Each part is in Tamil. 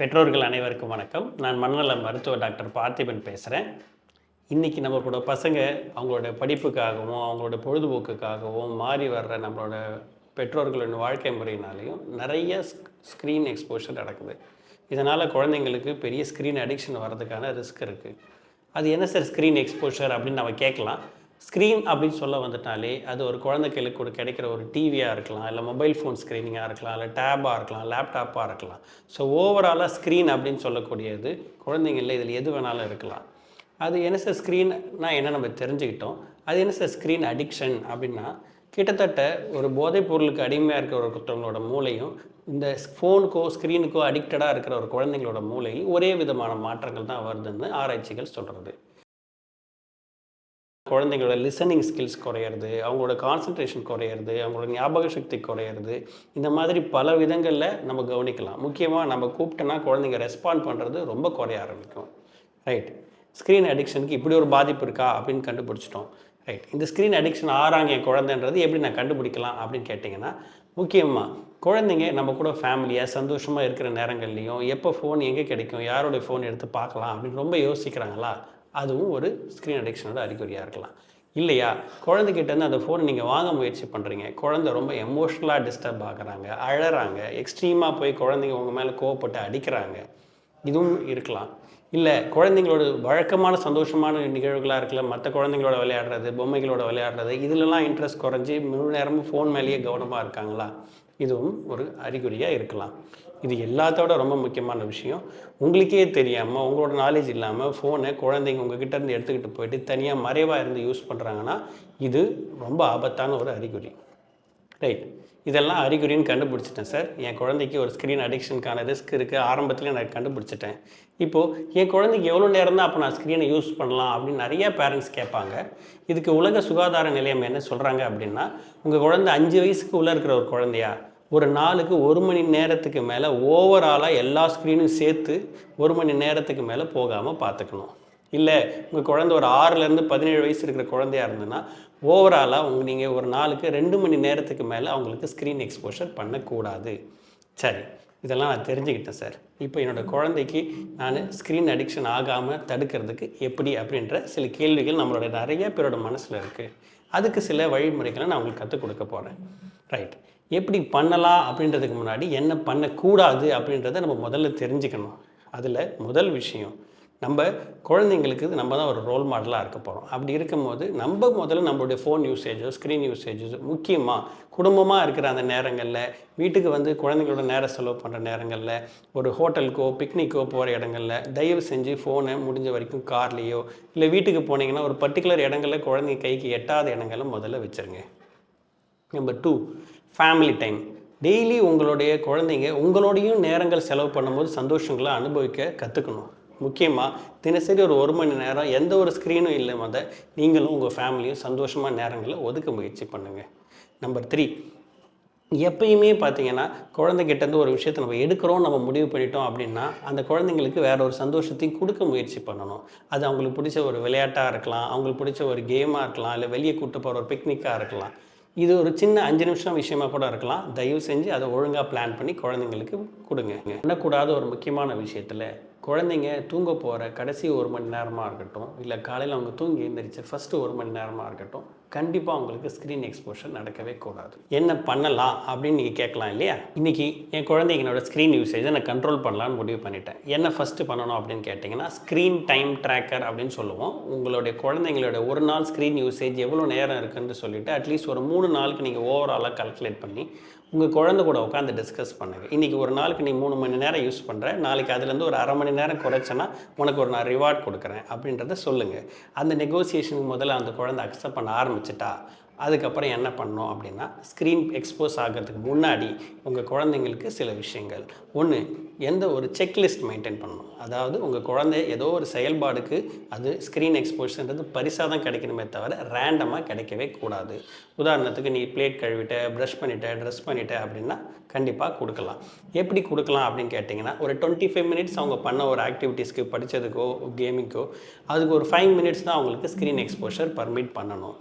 பெற்றோர்கள் அனைவருக்கும் வணக்கம். நான் மனநல மருத்துவர் டாக்டர் பார்த்திபன் பேசுகிறேன். இன்றைக்கி நம்மளோட பசங்க அவங்களோட படிப்புக்காகவும் அவங்களோட பொழுதுபோக்குக்காகவும் மாறி வர்ற நம்மளோட பெற்றோர்களின் வாழ்க்கை முறையினாலையும் நிறைய ஸ்க்ரீன் எக்ஸ்போஷர் நடக்குது. இதனால் குழந்தைங்களுக்கு பெரிய ஸ்க்ரீன் அடிக்ஷன் வர்றதுக்கான ரிஸ்க் இருக்குது. அது என்ன சார் ஸ்க்ரீன் எக்ஸ்போஷர் அப்படின்னு நம்ம கேட்கலாம். ஸ்க்ரீன் அப்படின்னு சொல்ல வந்துட்டாலே அது ஒரு குழந்தைகளுக்கு கிடைக்கிற ஒரு டிவியாக இருக்கலாம், இல்லை மொபைல் ஃபோன் ஸ்க்ரீனிங்காக இருக்கலாம், இல்லை டேப்பாக இருக்கலாம், லேப்டாப்பாக இருக்கலாம். ஸோ ஓவராலாக ஸ்க்ரீன் அப்படின்னு சொல்லக்கூடியது குழந்தைங்களில் இதில் எது வேணாலும் இருக்கலாம். அது என்ன சார் ஸ்க்ரீன்னா என்ன நம்ம தெரிஞ்சுக்கிட்டோம். அது என்ன சார் ஸ்க்ரீன் அடிக்ஷன் அப்படின்னா, கிட்டத்தட்ட ஒரு போதைப் பொருளுக்கு அடிமையாக இருக்கிற ஒருத்தவங்களோட மூளையும் இந்த ஃபோனுக்கோ ஸ்க்ரீனுக்கோ அடிக்டடாக இருக்கிற ஒரு குழந்தைங்களோட மூளையில் ஒரே விதமான மாற்றங்கள் தான் வருதுன்னு ஆராய்ச்சிகள் சொல்கிறது. குழந்தைங்களோட லிசனிங் ஸ்கில்ஸ் குறையிறது, அவங்களோட கான்சன்ட்ரேஷன் குறையிறது, அவங்களோட ஞாபக சக்தி குறையிறது, இந்த மாதிரி பல விதங்களில் நம்ம கவனிக்கலாம். முக்கியமாக நம்ம கூப்பிட்டோன்னா குழந்தைங்க ரெஸ்பாண்ட் பண்ணுறது ரொம்ப குறைய ஆரம்பிக்கும். ரைட், ஸ்க்ரீன் அடிக்ஷனுக்கு இப்படி ஒரு பாதிப்பு இருக்கா அப்படின்னு கண்டுபிடிச்சிட்டோம். ரைட், இந்த ஸ்க்ரீன் அடிக்ஷன் ஆறாங்க என் குழந்தைன்றது எப்படி நான் கண்டுபிடிக்கலாம் அப்படின்னு கேட்டிங்கன்னா, முக்கியமாக குழந்தைங்க நம்ம கூட ஃபேமிலியாக சந்தோஷமாக இருக்கிற நேரங்கள்லையும் எப்போ ஃபோன் எங்கே கிடைக்கும், யாரோடைய ஃபோன் எடுத்து பார்க்கலாம் அப்படின்னு ரொம்ப யோசிக்கிறாங்களா, அதுவும் ஒரு ஸ்க்ரீன் அடிக்ஷனோட அறிகுறியாக இருக்கலாம். இல்லையா, குழந்தைகிட்டேருந்து அந்த ஃபோனை நீங்கள் வாங்க முயற்சி பண்ணுறீங்க, குழந்தை ரொம்ப எமோஷ்னலாக டிஸ்டர்ப் ஆகுறாங்க, அழறாங்க, எக்ஸ்ட்ரீமாக போய் குழந்தைங்க உங்கள் மேலே கோவப்பட்டு அடிக்கிறாங்க, இதுவும் இருக்கலாம். இல்லை, குழந்தைங்களோட வழக்கமான சந்தோஷமான நிகழ்வுகளாக இருக்கல, மற்ற குழந்தைங்களோட விளையாடுறது, பொம்மைகளோட விளையாடுறது, இதிலெல்லாம் இன்ட்ரெஸ்ட் குறைஞ்சி முழு நேரமும் ஃபோன் மேலேயே கவனமாக இருக்காங்களா, இதுவும் ஒரு அறிகுறியாக இருக்கலாம். இது எல்லாத்தோட ரொம்ப முக்கியமான விஷயம், உங்களுக்கே தெரியாமல் உங்களோட நாலேஜ் இல்லாமல் ஃபோனை குழந்தைங்க உங்ககிட்ட இருந்து எடுத்துக்கிட்டு போயிட்டு தனியாக மறைவாக இருந்து யூஸ் பண்ணுறாங்கன்னா இது ரொம்ப ஆபத்தான ஒரு அறிகுறி. ரைட், இதெல்லாம் அறிகுறின்னு கண்டுபிடிச்சிட்டேன் சார். என் குழந்தைக்கு ஒரு ஸ்க்ரீன் அடிக்ஷனுக்கான ரிஸ்க் இருக்குது, ஆரம்பத்தில் நான் கண்டுபிடிச்சிட்டேன். இப்போது என் குழந்தைக்கு எவ்வளோ நேரம் தான் அப்போ நான் ஸ்க்ரீனை யூஸ் பண்ணலாம் அப்படின்னு நிறைய பேரண்ட்ஸ் கேட்பாங்க. இதுக்கு உலக சுகாதார நிலையம் என்ன சொல்கிறாங்க அப்படின்னா, உங்கள் குழந்தை 5 வயசுக்கு உள்ளே இருக்கிற ஒரு குழந்தையா ஒரு நாளுக்கு 1 மணி நேரத்துக்கு மேலே ஓவராலாக எல்லா ஸ்க்ரீனும் சேர்த்து 1 மணி நேரத்துக்கு மேலே போகாமல் பார்த்துக்கணும். இல்லை, உங்கள் குழந்தை ஒரு 6லேருந்து 17 வயசு இருக்கிற குழந்தையாக இருந்ததுன்னா ஓவராலாக நீங்கள் ஒரு நாளுக்கு 2 மணி நேரத்துக்கு மேலே அவங்களுக்கு ஸ்க்ரீன் எக்ஸ்போஷர் பண்ணக்கூடாது. சரி, இதெல்லாம் நான் தெரிஞ்சுக்கிட்டேன் சார். இப்போ என்னோடய குழந்தைக்கு நான் ஸ்க்ரீன் அடிக்ஷன் ஆகாமல் தடுக்கிறதுக்கு எப்படி அப்படின்ற சில கேள்விகள் நம்மளோட நிறைய பேரோட மனசில் இருக்குது. அதுக்கு சில வழிமுறைகளை நான் உங்களுக்கு கற்றுக் கொடுக்க போகிறேன். ரைட், எப்படி பண்ணலாம் அப்படின்றதுக்கு முன்னாடி என்ன பண்ணக்கூடாது அப்படின்றத நம்ம முதல்ல தெரிஞ்சுக்கணும். அதில் முதல் விஷயம், நம்ம குழந்தைங்களுக்கு நம்ம தான் ஒரு ரோல் மாடலாக இருக்க போகிறோம். அப்படி இருக்கும்போது நம்ம முதல்ல நம்மளுடைய ஃபோன் யூசேஜோ ஸ்க்ரீன் யூசேஜோ முக்கியமாக குடும்பமாக இருக்கிற அந்த நேரங்களில், வீட்டுக்கு வந்து குழந்தைங்களோட நேரம் செலவு பண்ணுற நேரங்களில், ஒரு ஹோட்டலுக்கோ பிக்னிக்கோ போகிற இடங்களில் தயவு செஞ்சு ஃபோனை முடிஞ்ச வரைக்கும் கார்லேயோ இல்லை வீட்டுக்கு போனீங்கன்னா ஒரு பர்டிகுலர் இடங்களில் குழந்தைங்க கைக்கு எட்டாத இடங்களை முதல்ல வச்சுருங்க. Number 2, family time. டெய்லி உங்களுடைய குழந்தைங்க உங்களோடையும் நேரங்கள் செலவு பண்ணும்போது சந்தோஷங்களை அனுபவிக்க கற்றுக்கணும். முக்கியமாக தினசரி ஒரு 1 மணி நேரம் எந்த ஒரு ஸ்க்ரீனும் இல்லாமல் நீங்களும் உங்கள் ஃபேமிலியும் சந்தோஷமாக நேரங்களை ஒதுக்க முயற்சி பண்ணுங்கள். நம்பர் 3, எப்பயுமே பார்த்தீங்கன்னா குழந்தைகிட்டேருந்து ஒரு விஷயத்தை நம்ம எடுக்கிறோம் நம்ம முடிவு பண்ணிட்டோம் அப்படின்னா அந்த குழந்தைங்களுக்கு வேற ஒரு சந்தோஷத்தையும் கொடுக்க முயற்சி பண்ணணும். அது அவங்களுக்கு பிடிச்ச ஒரு விளையாட்டாக இருக்கலாம், அவங்களுக்கு பிடிச்ச ஒரு கேமாக இருக்கலாம், இல்லை வெளியே கூப்பிட்டு போகிற ஒரு பிக்னிக்காக இருக்கலாம். இது ஒரு சின்ன 5 நிமிஷம் விஷயமா கூட இருக்கலாம். தயவு செஞ்சு அதை ஒழுங்காக பிளான் பண்ணி குழந்தைங்களுக்கு கொடுங்க. பண்ணக்கூடாத ஒரு முக்கியமான விஷயத்தில், குழந்தைங்க தூங்க போகிற கடைசி 1 மணி நேரமாக இருக்கட்டும், இல்லை காலையில் அவங்க தூங்கி எழுந்திரிச்சு ஃபஸ்ட்டு 1 மணி நேரமாக இருக்கட்டும், கண்டிப்பாக அவங்களுக்கு ஸ்க்ரீன் எக்ஸ்போஷர் நடக்கவே கூடாது. என்ன பண்ணலாம் அப்படின்னு நீங்கள் கேட்கலாம் இல்லையா. இன்றைக்கி என் குழந்தைங்களோட ஸ்க்ரீன் யூசேஜை நான் கண்ட்ரோல் பண்ணலான்னு முடிவு பண்ணிட்டேன். என்ன ஃபஸ்ட்டு பண்ணணும் அப்படின்னு கேட்டிங்கன்னா, ஸ்க்ரீன் டைம் ட்ராக்கர் அப்படின்னு சொல்லுவோம். உங்களுடைய குழந்தைங்களோட ஒரு நாள் ஸ்க்ரீன் யூசேஜ் எவ்வளோ நேரம் இருக்குதுன்னு சொல்லிவிட்டு அட்லீஸ்ட் ஒரு 3 நாளுக்கு நீங்கள் ஓவராலாக கால்குலேட் பண்ணி உங்கள் குழந்தை கூட உட்காந்து டிஸ்கஸ் பண்ணுங்கள். இன்றைக்கி ஒரு நாளுக்கு நீ 3 மணி நேரம் யூஸ் பண்ணுற, நாளைக்கு அதுலேருந்து ஒரு அரை மணி நேரம் குறைச்சேன்னா உனக்கு ஒரு நான் ரிவார்ட் கொடுக்குறேன் அப்படின்றத சொல்லுங்கள். அந்த நெகோசியேஷனுக்கு முதல்ல அந்த குழந்தை அக்செப்ட் பண்ண ஆரம்பிச்சிட்டா அதுக்கப்புறம் என்ன பண்ணணும் அப்படின்னா, ஸ்க்ரீன் எக்ஸ்போஸ் ஆகிறதுக்கு முன்னாடி உங்கள் குழந்தைங்களுக்கு சில விஷயங்கள். ஒன்று, எந்த ஒரு செக்லிஸ்ட் மெயின்டைன் பண்ணணும். அதாவது உங்கள் குழந்தை ஏதோ ஒரு செயல்பாடுக்கு அது ஸ்க்ரீன் எக்ஸ்போஷர்ன்றது பரிசாக தான் கிடைக்கணுமே தவிர ரேண்டமாக கிடைக்கவே கூடாது. உதாரணத்துக்கு நீ பிளேட் கழுவிட்ட, ப்ரஷ் பண்ணிட்ட, ட்ரெஸ் பண்ணிட்ட அப்படின்னா கண்டிப்பாக கொடுக்கலாம். எப்படி கொடுக்கலாம் அப்படின்னு கேட்டிங்கன்னா, ஒரு 25 மினிட்ஸ் அவங்க பண்ண ஒரு ஆக்டிவிட்டீஸ்க்கு, படித்ததுக்கோ கேமிங்கோ, அதுக்கு ஒரு 5 மினிட்ஸ் தான் அவங்களுக்கு ஸ்க்ரீன் எக்ஸ்போஷர் பர்மிட் பண்ணணும்.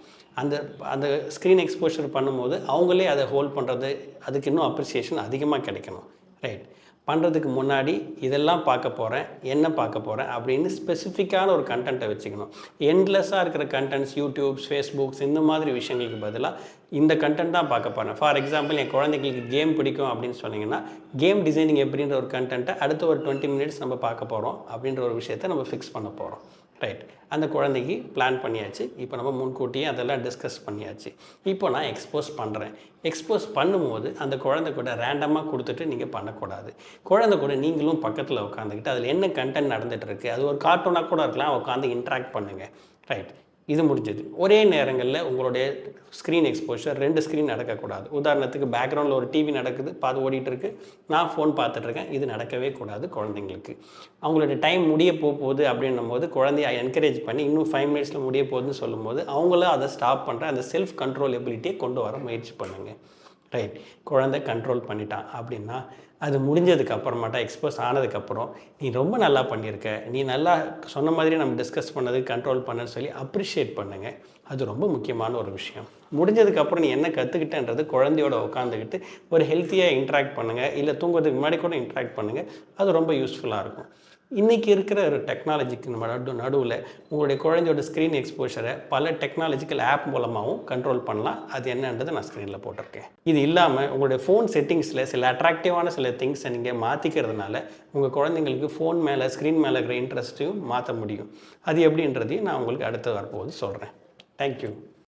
அந்த ஸ்க்ரீன் எக்ஸ்போஷர் பண்ணும்போது அவங்களே அதை ஹோல்ட் பண்ணுறது, அதுக்கு இன்னும் அப்ரிசியேஷன் அதிகமாக கிடைக்கணும். ரைட், பண்ணுறதுக்கு முன்னாடி இதெல்லாம் பார்க்க போகிறேன், என்ன பார்க்க போகிறேன் அப்படின்னு ஸ்பெசிஃபிக்கான ஒரு கண்டென்ட்டை வச்சுக்கணும். எண்ட்லெஸ்ஸாக இருக்கிற கண்டென்ட்ஸ் யூடியூப்ஸ், ஃபேஸ்புக்ஸ் இந்த மாதிரி விஷயங்களுக்கு பதிலாக இந்த கண்டென்ட் தான் பார்க்க போகிறேன். ஃபார் எக்ஸாம்பிள் என் குழந்தைங்களுக்கு கேம் பிடிக்கும் அப்படின்னு சொன்னீங்கன்னா, கேம் டிசைனிங் எப்படின்ற ஒரு கண்டென்ட்டை அடுத்த ஒரு 20 மினிட்ஸ் நம்ம பார்க்க போகிறோம் அப்படின்ற ஒரு விஷயத்தை நம்ம ஃபிக்ஸ் பண்ண போகிறோம். ரைட், அந்த குழந்தைக்கு பிளான் பண்ணியாச்சு. இப்போ நம்ம முன்கூட்டியே அதெல்லாம் டிஸ்கஸ் பண்ணியாச்சு. இப்போ நான் எக்ஸ்போஸ் பண்ணுறேன். எக்ஸ்போஸ் பண்ணும்போது அந்த குழந்தை கூட ரேண்டமாக கொடுத்துட்டு நீங்கள் பண்ணக்கூடாது. குழந்தை கூட நீங்களும் பக்கத்தில் உட்காந்துக்கிட்டு அதில் என்ன கண்டென்ட் நடந்துகிட்ருக்கு, அது ஒரு கார்ட்டூனாக கூட இருக்கலாம், உட்காந்து இன்ட்ராக்ட் பண்ணுங்கள். ரைட், இது முடிஞ்சது. ஒரே நேரங்களில் உங்களுடைய ஸ்க்ரீன் எக்ஸ்போஷர் 2 ஸ்க்ரீன் நடக்கக்கூடாது. உதாரணத்துக்கு பேக்ரவுண்டில் ஒரு டிவி நடக்குது, பார்த்து ஓடிட்டுருக்கு, நான் ஃபோன் பார்த்துட்ருக்கேன். இது நடக்கவே கூடாது குழந்தைங்களுக்கு. அவங்களோட டைம் முடிய போகுது அப்படின்னும் போது குழந்தைய என்கரேஜ் பண்ணி இன்னும் 5 மினிட்ஸில் முடிய போகுதுன்னு சொல்லும்போது அவங்களும் அதை ஸ்டாப் பண்ணுற அந்த செல்ஃப் கண்ட்ரோல் எபிலிட்டியை கொண்டு வர முயற்சி பண்ணுங்கள். ரைட், குழந்தை கண்ட்ரோல் பண்ணிட்டான் அப்படின்னா அது முடிஞ்சதுக்கு அப்புறமாட்டா எக்ஸ்போஸ் ஆனதுக்கப்புறம் நீ ரொம்ப நல்லா பண்ணியிருக்க, நீ நல்லா சொன்ன மாதிரி நம்ம டிஸ்கஸ் பண்ணது கண்ட்ரோல் பண்ணன்னு சொல்லி அப்ரிஷியேட் பண்ணுங்கள். அது ரொம்ப முக்கியமான ஒரு விஷயம். முடிஞ்சதுக்கப்புறம் நீ என்ன கற்றுக்கிட்டன்றது குழந்தையோட உட்காந்துக்கிட்டு ஒரு ஹெல்த்தியாக இன்ட்ராக்ட் பண்ணுங்கள், இல்லை தூங்குறதுக்கு முன்னாடி கூட இன்ட்ராக்ட் பண்ணுங்கள். அது ரொம்ப யூஸ்ஃபுல்லாக இருக்கும். இன்றைக்கி இருக்கிற ஒரு டெக்னாலஜிக்கு நடுவில் உங்களுடைய குழந்தையோட ஸ்க்ரீன் எக்ஸ்போஷரை பல டெக்னாலஜிக்கல் ஆப் மூலமாகவும் கண்ட்ரோல் பண்ணலாம். அது என்னன்றது நான் ஸ்க்ரீனில் போட்டிருக்கேன். இது இல்லாமல் உங்களுடைய ஃபோன் செட்டிங்ஸில் சில அட்ராக்டிவான சில திங்ஸை நீங்கள் மாற்றிக்கிறதுனால உங்கள் குழந்தைங்களுக்கு ஃபோன் மேலே ஸ்க்ரீன் மேலே இருக்கிற இன்ட்ரெஸ்ட்டையும் மாற்ற முடியும். அது எப்படின்றதையும் நான் உங்களுக்கு அடுத்து வரப்போது சொல்கிறேன். தேங்க்யூ.